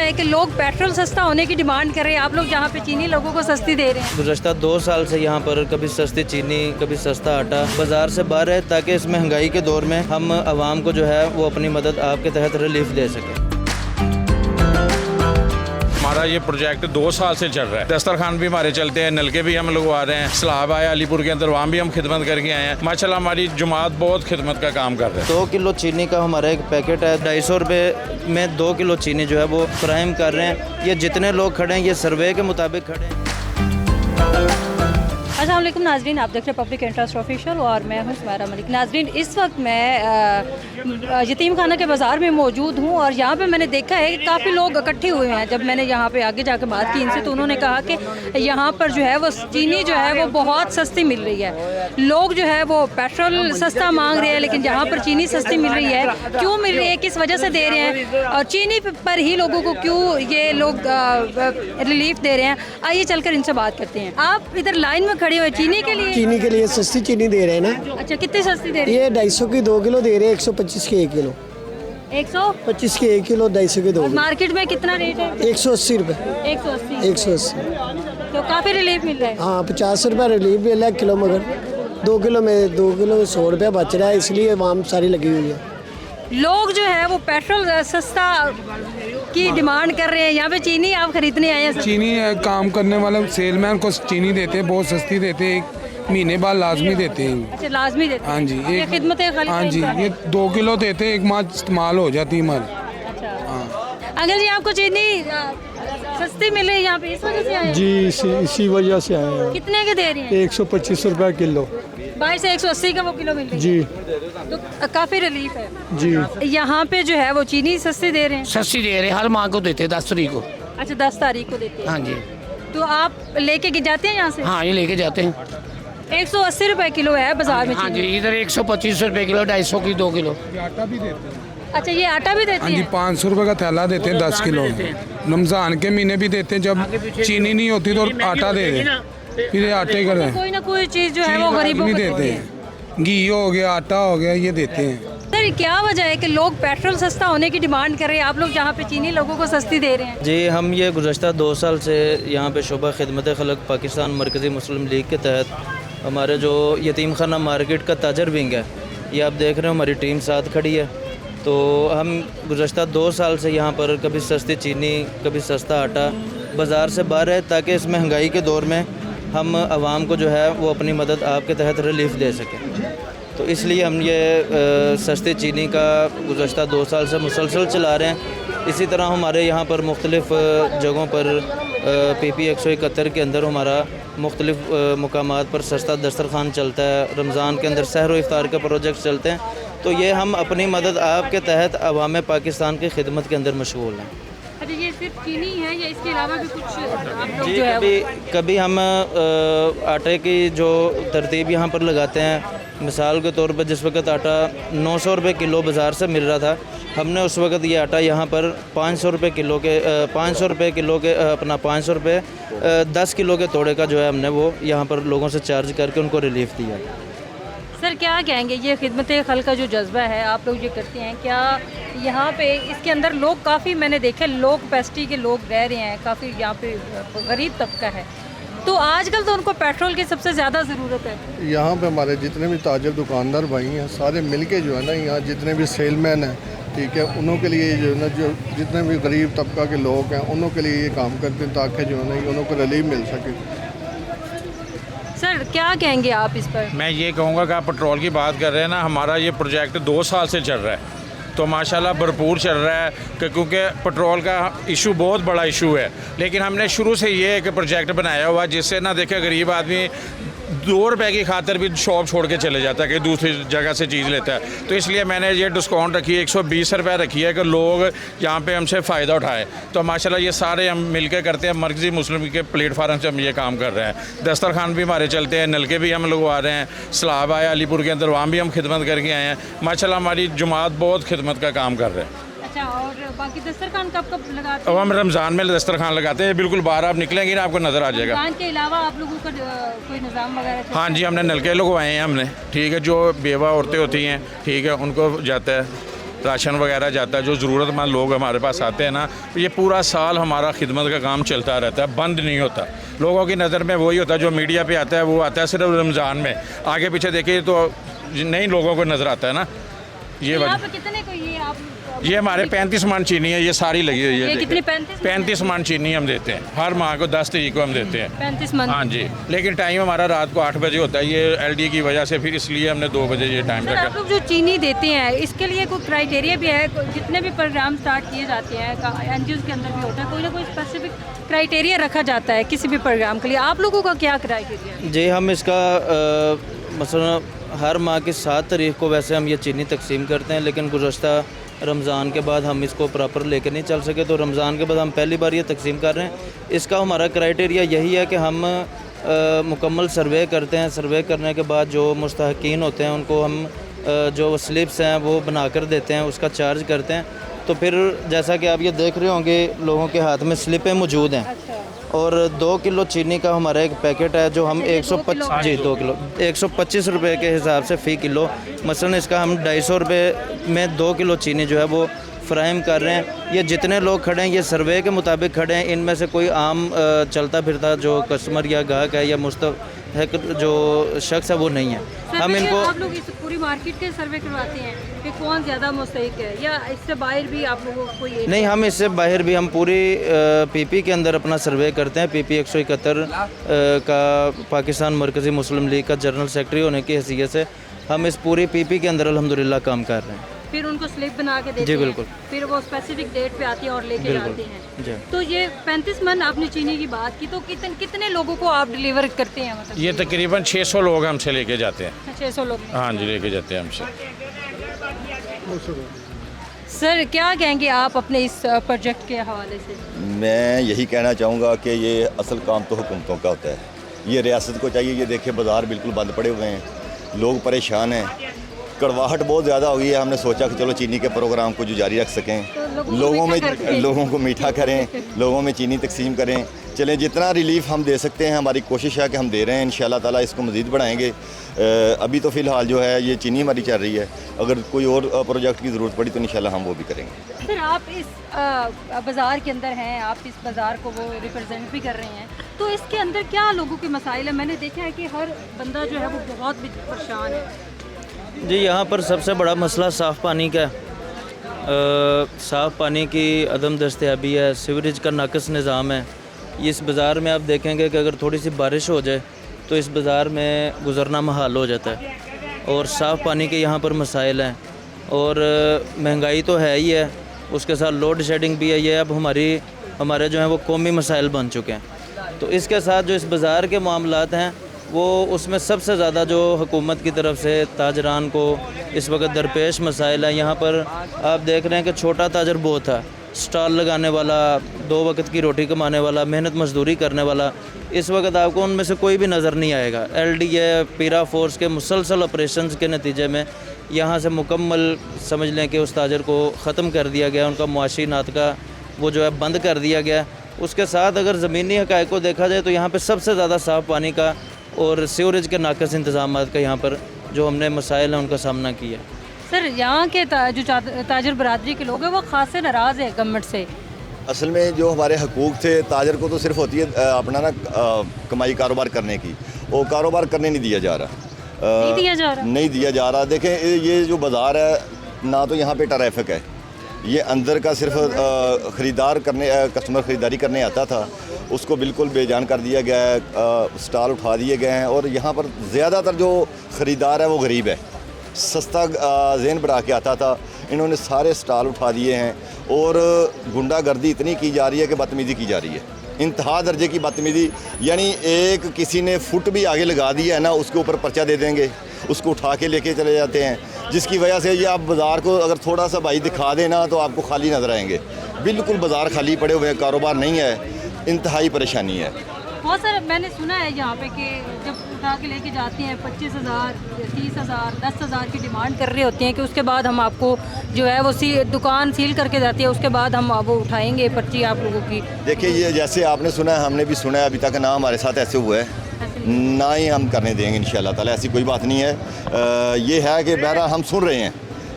है कि लोग पेट्रोल सस्ता होने की डिमांड कर रहे हैं, आप लोग जहाँ पे चीनी लोगों को सस्ती दे रहे हैं? गुज़श्ता 2 साल से यहाँ पर कभी सस्ती चीनी, कभी सस्ता आटा बाज़ार से बाहर है, ताकि इस महंगाई के दौर में हम आवाम को जो है वो अपनी मदद आपके तहत रिलीफ दे सकें। हमारा ये प्रोजेक्ट 2 साल से चल रहा है। दस्तरखान भी हमारे चलते हैं, नलके भी हम लगवा रहे हैं। सलाब आया अलीपुर के अंदर, वहाँ भी हम खिदमत करके आए हैं। माशाल्लाह हमारी जमात बहुत खिदमत का काम कर रहे हैं। 2 किलो चीनी का हमारा एक पैकेट है, 250 रुपये में 2 किलो चीनी जो है वो फ्राहम कर रहे हैं। ये जितने लोग खड़े हैं ये सर्वे के मुताबिक खड़े हैं। अस्सलाम वालेकुम नाजरीन, आप देख रहे हैं पब्लिक इंटरेस्ट ऑफिशियल और मैं हूं सुमैरा मलिक। नाजरीन, इस वक्त मैं यतीम खाना के बाज़ार में मौजूद हूं और यहाँ पे मैंने देखा है कि काफ़ी लोग इकट्ठे हुए हैं। जब मैंने यहाँ पे आगे जाकर बात की इनसे तो उन्होंने कहा कि यहाँ पर जो है वो चीनी जो है वो बहुत सस्ती मिल रही है। लोग जो है वो पेट्रोल सस्ता मांग रहे हैं, लेकिन जहाँ पर चीनी सस्ती मिल रही है, क्यों मिल रही है, किस वजह से दे रहे हैं और चीनी पर ही लोगों को क्यों ये लोग रिलीफ दे रहे हैं, आइए चलकर इनसे बात करते हैं। आप इधर लाइन में खड़े हुए चीनी के लिए सस्ती चीनी दे रहे हैं ना। अच्छा, कितनी सस्ती दे रहे हैं? ये 250 की 2 किलो दे रहे हैं, 125 की 1 किलो। 125 की 1 किलो, 250 की 2 किलो। मार्केट में कितना रेट है? 180 रुपये। 180 तो काफ़ी रिलीफ मिल रहा है। हाँ, 50 रुपये रिलीफ मिल रहा है किलो, मगर 2 किलो में 100 रुपया बच रहा है, इसलिए आवाम सारी लगी हुई है। लोग जो है वो पेट्रोल सस्ता की डिमांड कर रहे हैं, यहाँ पे चीनी आप खरीदने आए हैं? चीनी काम करने वाले सेलमैन को चीनी देते हैं, बहुत सस्ती देते हैं, 1 महीने बाद लाजमी देते हैं। अच्छा, लाजमी देते हैं? हाँ जी, ये खिदमत है खाली? हाँ जी, ये 2 किलो देते हैं, 1 माह इस्तेमाल हो जाती है हमारी। अच्छा हाँ। अंकल जी, आपको चीनी सस्ती मिल रही है यहाँ पे, इस वजह से आए हैं? जी, इसी वजह से आए हैं। कितने के दे रही हैं? 125 रुपये किलो। 22 से 180 का वो किलो मिल रही है जी, तो काफ़ी रिलीफ है जी। यहाँ पे जो है वो चीनी सस्ती दे रहे हैं? सस्ती दे रहे हैं, हर माह को देते हैं 10 तारीख को। अच्छा, 10 तारीख को देते हैं? हाँ जी। तो आप लेके जाते हैं यहाँ से? हाँ, ये लेके जाते हैं। 180 रुपए किलो है बाजार में हाँ जी, चीनी। इधर 125 रुपए किलो, 250 की 2 किलो। आटा भी देते हैं। अच्छा, ये आटा भी देते हाँ जी, हैं? 500 रुपये का थैला देते हैं 10 किलो। रमज़ान के महीने भी देते हैं, जब चीनी नहीं होती तो आटा दे दें, फिर ये आटे कर दें। कोई ना कोई चीज़ जो है वो गरीबों नहीं को देते हैं, घी हो गया, आटा हो गया, ये देते हैं। सर, क्या वजह है कि लोग पेट्रोल सस्ता होने की डिमांड कर रहे हैं, आप लोग जहाँ पे चीनी लोगों को सस्ती दे रहे हैं? जी, हम ये गुज़श्ता 2 साल से यहाँ पे शोबा खिदमत खलक पाकिस्तान मरकज़ी मुस्लिम लीग के तहत हमारे जो यतीम खाना मार्केट का ताजर विंग है, ये आप देख रहे हो हमारी टीम साथ खड़ी है। तो हम गुज़श्ता 2 साल से यहाँ पर कभी सस्ती चीनी, कभी सस्ता आटा बाज़ार से बाहर है, ताकि इस महंगाई के दौर में हम आवाम को जो है वो अपनी मदद आपके तहत रिलीफ दे सकें। तो इसलिए हम ये सस्ती चीनी का गुज़श्ता 2 साल से मुसलसल चला रहे हैं। इसी तरह हमारे यहाँ पर मुख्तलिफ़ जगहों पर PP 171 के अंदर हमारा मुख्तलिफ़ मुकामात पर सस्ता दस्तरखान चलता है। रमज़ान के अंदर सहर व इफ्तार के प्रोजेक्ट चलते हैं। तो ये हम अपनी मदद आपके तहत अवाम पाकिस्तान की खिदमत के अंदर मशगूल हैं। अच्छा, ये सिर्फ चीनी है या इसके अलावा भी कुछ आप लोग जी, जो है कभी हम आटे की जो तरतीब यहाँ पर लगाते हैं, मिसाल के तौर पर जिस वक्त आटा 900 रुपये किलो बाज़ार से मिल रहा था, हमने उस वक्त ये आटा यहाँ पर 500 रुपये किलो के 500 रुपये किलो के अपना 500 रुपये 10 किलो के तोड़े का जो है हमने वो यहाँ पर लोगों से चार्ज करके उनको रिलीफ दिया। सर, क्या कहेंगे, ये खिदमत खल का जो जज्बा है आप लोग ये करते हैं, क्या यहाँ पे इसके अंदर लोग काफ़ी, मैंने देखा लो कैपेसिटी के लोग रह रहे हैं, काफ़ी यहाँ पे गरीब तबका है, तो आजकल तो उनको पेट्रोल की सबसे ज़्यादा ज़रूरत है। यहाँ पे हमारे जितने भी ताजर दुकानदार भाई हैं, सारे मिलके जो है ना, यहाँ जितने भी सेलमैन हैं, ठीक है, उन्हों के लिए जो है ना, जो जितने भी गरीब तबका के लोग हैं, उन्हों के लिए ये काम करते हैं, ताकि जो है ना उन्हों को रिलीफ मिल सके। सर, क्या कहेंगे आप इस पर? मैं ये कहूँगा कि आप पेट्रोल की बात कर रहे हैं ना, हमारा ये प्रोजेक्ट 2 साल से चल रहा है, तो माशाल्लाह भरपूर चल रहा है क्योंकि पेट्रोल का इशू बहुत बड़ा इशू है। लेकिन हमने शुरू से ये एक प्रोजेक्ट बनाया हुआ जिससे ना देखे गरीब आदमी 2 रुपए की खातर भी शॉप छोड़ के चले जाता है कि दूसरी जगह से चीज़ लेता है। तो इसलिए मैंने ये डिस्काउंट रखी है, 120 रुपये रखी है कि लोग यहाँ पे हमसे फ़ायदा उठाएं। तो माशाल्लाह ये सारे हम मिलकर करते हैं, मरकज़ी मुस्लिम के प्लेटफार्म से हम ये काम कर रहे हैं। दस्तरखान भी हमारे चलते हैं, नलके भी हम लगवा रहे हैं। सलाब आया अलीपुर के अंदर, वहाँ भी हम खिदमत करके आए हैं। माशाल्लाह हमारी जमात बहुत खिदमत का काम कर रहे हैं। अच्छा, और बाकी दस्तरखान कब लगाते हैं? अब हम रमज़ान में दस्तरखान लगाते हैं, बिल्कुल बाहर आप निकलेंगे ना आपको नज़र आ जाएगा। रमज़ान के अलावा आप लोगों का कोई निज़ाम वगैरह? हाँ जी, हमने नलके लगवाए हैं हमने, ठीक है, जो बेवा औरतें होती हैं, ठीक है, उनको जाता है। राशन वगैरह जाता है, जो ज़रूरतमंद लोग हमारे पास आते हैं ना, ये पूरा साल हमारा खिदमत का काम चलता रहता है, बंद नहीं होता। लोगों की नज़र में वही होता है जो मीडिया पे आता है, वो आता है सिर्फ रमज़ान में। आगे पीछे देखिए तो नई लोगों को नज़र आता है ना। ये यहाँ पे कितने को ये आप ये हमारे 35 मन चीनी है, ये सारी लगी हुई है। ये कितनी? 35 मन चीनी हम देते हैं हर माह को, 10 तारीख को हम देते हैं 35 मन। हाँ जी, लेकिन टाइम हमारा रात को 8 बजे होता है, ये एलडी की वजह से, फिर इसलिए हमने 2 बजे ये टाइम सर, रखा। आप लोग जो चीनी देते हैं इसके लिए कोई क्राइटेरिया भी है? जितने भी प्रोग्राम स्टार्ट किए जाते हैं एनजीओ के अंदर भी होता है, कोई ना कोई स्पेसिफिक क्राइटेरिया रखा जाता है किसी भी प्रोग्राम के लिए। आप लोगों का क्या क्राइटेरिया है? जी, हम इसका मसलन हर माह की 7 तारीख को वैसे हम ये चीनी तकसीम करते हैं, लेकिन गुज़श्ता रमज़ान के बाद हम इसको प्रॉपर लेकर नहीं चल सके, तो रमज़ान के बाद हम पहली बार ये तकसीम कर रहे हैं। इसका हमारा क्राइटेरिया यही है कि हम मुकम्मल सर्वे करते हैं। सर्वे करने के बाद जो मुस्तहक़ीन होते हैं उनको हम जो स्लिप्स हैं वो बना कर देते हैं, उसका चार्ज करते हैं। तो फिर जैसा कि आप ये देख रहे होंगे लोगों के हाथ में स्लिपें मौजूद हैं, और 2 किलो चीनी का हमारा एक पैकेट है जो हम 125 जी 2 किलो 125 रुपये के हिसाब से फ़ी किलो, मसलन इसका हम 250 रुपये में 2 किलो चीनी जो है वो फ़राहम कर रहे हैं। ये जितने लोग खड़े हैं ये सर्वे के मुताबिक खड़े हैं, इनमें से कोई आम चलता फिरता जो कस्टमर या ग्राहक है या मुस्तहिक जो शख्स है वो नहीं है। हम इनको आप लोग इस पूरी मार्केट के सर्वे करवाते हैं कि कौन ज़्यादा मुस्तहिक है, या इससे बाहर भी आप लोगों को कोई? नहीं, हम इससे बाहर भी हम पूरी पीपी के अंदर अपना सर्वे करते हैं। पीपी 171 का पाकिस्तान मरकज़ी मुस्लिम लीग का जनरल सेक्रेटरी होने की हैसियत से हम इस पूरी पीपी के अंदर अल्हम्दुलिल्लाह काम कर रहे हैं। फिर उनको स्लिप बना के देते जी, हैं, बिल्कुल। फिर वो स्पेसिफिक डेट पे आती है और लेके जाते हैं। जी। तो ये 35 मन आपने चीनी की बात की, तो कितने लोगों को आप डिलीवर करते हैं? मतलब ये तकरीबन 600 लोग हमसे लेके जाते हैं। 600 लोग। हाँ जी, लेके जाते हैं हमसे। सर, क्या कहेंगे आप अपने इस प्रोजेक्ट के हवाले से? मैं यही कहना चाहूँगा कि ये असल काम तो हुकूमतों का होता है। ये रियासत को चाहिए। ये देखिए बाज़ार बिल्कुल बंद पड़े हुए हैं, लोग परेशान हैं, कड़वाहट बहुत ज़्यादा हो गई है। हमने सोचा कि चलो चीनी के प्रोग्राम को जो जारी रख सकें, तो लोगों को मीठा करें, लोगों में चीनी तकसीम करें। चलें, जितना रिलीफ हम दे सकते हैं हमारी कोशिश है कि हम दे रहे हैं। इंशाल्लाह ताला इसको मज़ीद बढ़ाएंगे। अभी तो फ़िलहाल जो है ये चीनी हमारी चल रही है, अगर कोई और प्रोजेक्ट की ज़रूरत पड़ी तो इंशाल्लाह हम वो भी करेंगे। सर, आप इस बाज़ार के अंदर हैं, आप इस बाज़ार को वो रिप्रेजेंट भी कर रहे हैं, तो इसके अंदर क्या लोगों के मसाइल है? मैंने देखा है कि हर बंदा जो है वो बहुत भी परेशान है। जी, यहाँ पर सबसे बड़ा मसला साफ़ पानी का साफ़ पानी की अदम दस्तयाबी है, सीवरेज का नाकस निज़ाम है। इस बाज़ार में आप देखेंगे कि अगर थोड़ी सी बारिश हो जाए तो इस बाज़ार में गुज़रना महाल हो जाता है, और साफ़ पानी के यहाँ पर मसाइल हैं, और महंगाई तो है ही है, उसके साथ लोड शेडिंग भी है। ये अब हमारे जो हैं वो कौमी मसाइल बन चुके हैं। तो इसके साथ जो इस बाज़ार के मामलात हैं वो उसमें सबसे ज़्यादा जो हुकूमत की तरफ से ताजरान को इस वक्त दरपेश मसाइल है। यहाँ पर आप देख रहे हैं कि छोटा ताजर बहुत है, स्टॉल लगाने वाला, 2 वक्त की रोटी कमाने वाला, मेहनत मजदूरी करने वाला, इस वक्त आपको उनमें से कोई भी नज़र नहीं आएगा। एलडीए पीरा फोर्स के मुसलसल ऑपरेशंस के नतीजे में यहाँ से मुकम्मल समझ लें कि उस ताजर को ख़त्म कर दिया गया, उनका मुआशी नातका वो जो है बंद कर दिया गया। उसके साथ अगर ज़मीनी हक़ाइक़ को देखा जाए तो यहाँ पर सबसे ज़्यादा साफ़ पानी का और सीवरेज के नाकस इंतज़ाम का यहाँ पर जो हमने मसाइल हैं उनका सामना किया। सर, यहाँ के जो ताजर बरादरी के लोग हैं वो खास से नाराज़ है गवर्नमेंट से। असल में जो हमारे हकूक़ थे, ताजर को तो सिर्फ होती है अपना ना कमाई कारोबार करने की, वो कारोबार करने नहीं दिया जा रहा। नहीं दिया जा रहा। देखें, ये जो बाज़ार है ना तो यहाँ पे ट्रैफिक है, ये अंदर का सिर्फ ख़रीदार करने कस्टमर ख़रीदारी करने आता था, उसको बिल्कुल बेजान कर दिया गया है, स्टॉल उठा दिए गए हैं। और यहाँ पर ज़्यादातर जो ख़रीदार है वो गरीब है, सस्ता ज़हन बढ़ा के आता था, इन्होंने सारे स्टॉल उठा दिए हैं। और गुंडागर्दी इतनी की जा रही है कि बदतमीज़ी की जा रही है, इंतहा दर्जे की बदतमीज़ी। यानी एक किसी ने फुट भी आगे लगा दिया है ना, उसके ऊपर पर्चा दे देंगे, उसको उठा के लेके चले जाते हैं, जिसकी वजह से ये आप बाज़ार को अगर थोड़ा सा भाई दिखा देना तो आपको खाली नज़र आएंगे। बिल्कुल बाज़ार खाली पड़े हुए हैं, कारोबार नहीं है, इंतहाई परेशानी है। बहुत सारे मैंने सुना है यहाँ पे कि जब उठा के लेके जाते हैं 25,000, 30,000, 10,000 की डिमांड कर रहे होते हैं कि उसके बाद हम आपको जो है वो दुकान सील करके जाती है, उसके बाद हम वो उठाएंगे पर्ची आप लोगों की। देखिए, ये जैसे आपने सुना है, हमने भी सुना है, अभी तक ना हमारे साथ ऐसे हुआ है, ना ही हम करने देंगे इंशाल्लाह ताला। ऐसी कोई बात नहीं है। ये है कि बहरहाल हम सुन रहे हैं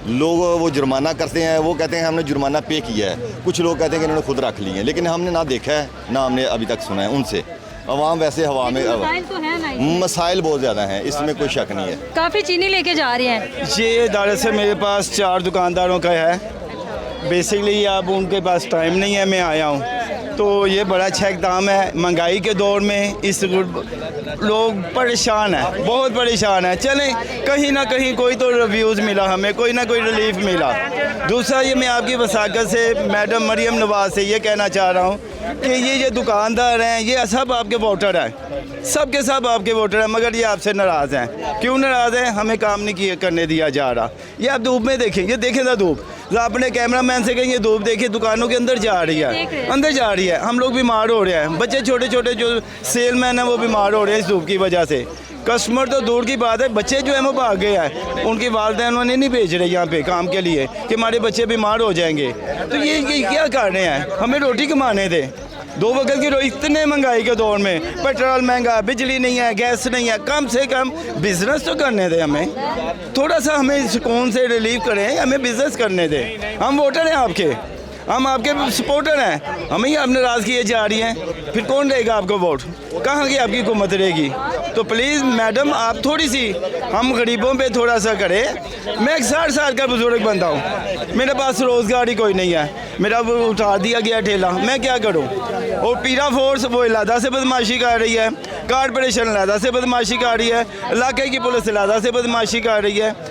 लोग वो जुर्माना करते हैं, वो कहते हैं हमने जुर्माना पे किया है, कुछ लोग कहते हैं कि इन्होंने खुद रख लिए हैं, लेकिन हमने ना देखा है ना हमने अभी तक सुना है उनसे। अवाम वैसे हवा में मसाइल तो है ना, मसाइल बहुत ज़्यादा हैं, इसमें कोई शक नहीं है। काफ़ी चीनी लेके जा रहे हैं। ये दरअसल मेरे पास 4 दुकानदारों का है। बेसिकली अब उनके पास टाइम नहीं है, मैं आया हूँ, तो ये बड़ा अच्छा इक़दाम है। महंगाई के दौर में इस लोग परेशान हैं, बहुत परेशान हैं। चलें, कहीं ना कहीं कोई तो रिव्यूज़ मिला हमें, कोई ना कोई रिलीफ मिला। दूसरा ये मैं आपकी वसाकत से मैडम मरियम नवाज़ से ये कहना चाह रहा हूँ कि ये दुकानदार हैं, ये सब आपके वोटर हैं, सब के सब आपके वोटर हैं, मगर ये आपसे नाराज़ हैं। क्यों नाराज़ हैं? हमें काम नहीं करने दिया जा रहा। ये आप धूप में देखें, ये देखें ना धूप, अपने कैमरामैन से कहें ये धूप देखिए, दुकानों के अंदर जा रही है, अंदर जा रही है। हम लोग बीमार हो रहे हैं, बच्चे छोटे छोटे जो सेलमैन हैं वो बीमार हो रहे हैं इस धूप की वजह से। कस्टमर तो दूर की बात है, बच्चे जो हैं वो भाग गए हैं, उनकी वालिदैन उन्हें नहीं भेज रहे यहाँ पे काम के लिए कि हमारे बच्चे बीमार हो जाएंगे। तो ये क्या कर रहे हैं? हमें रोटी कमाने दे, 2 वक्त की रोटी। इतने महंगाई के दौर में पेट्रोल महंगा, बिजली नहीं है, गैस नहीं है, कम से कम बिजनेस तो करने दें हमें, थोड़ा सा हमें सुकून से रिलीव करें, हमें बिजनेस करने दें। हम वोटर हैं आपके, हम आपके सपोर्टर हैं, हमें ही आप नाराज़ किए जा रही हैं, फिर कौन देगा आपको वोट? कहाँ की आपकी हुकूमत रहेगी? तो प्लीज़ मैडम आप थोड़ी सी हम गरीबों पे थोड़ा सा करें। मैं 60 साल का बुजुर्ग बंदा हूँ, मेरे पास रोज़गार ही कोई नहीं है, मेरा वो उठा दिया गया ठेला, मैं क्या करूँ? और पीरा फोर्स वो इलादा से बदमाशी कर रही है, कारपोरेशन इलादा से बदमाशी कर रही है, इलाके की पुलिस इलादा से बदमाशी कर रही है।